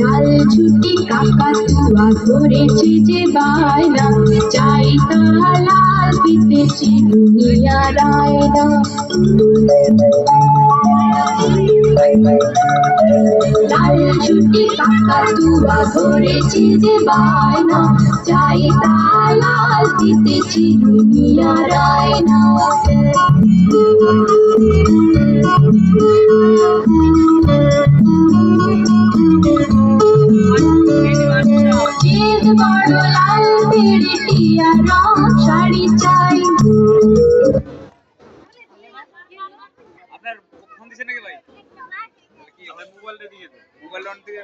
লাল ছুটি কাকাতুয়া করেছে যে বায়না, চাই তারা লাল দিতেছি দুনিয়ার আয়না। লাল ছুটি কাকাতুয়া করেছে যে বায়না, চাই তারা লাল দিতেছি দুনিয়ার আয়না। বড় লাল বেড়ে টিয়া রং শাড়ি চাই। আপনার ফোন দিছে নাকি ভাই? কি আমার মোবাইলটা দিয়ে দে, মোবাইল অন দিয়ে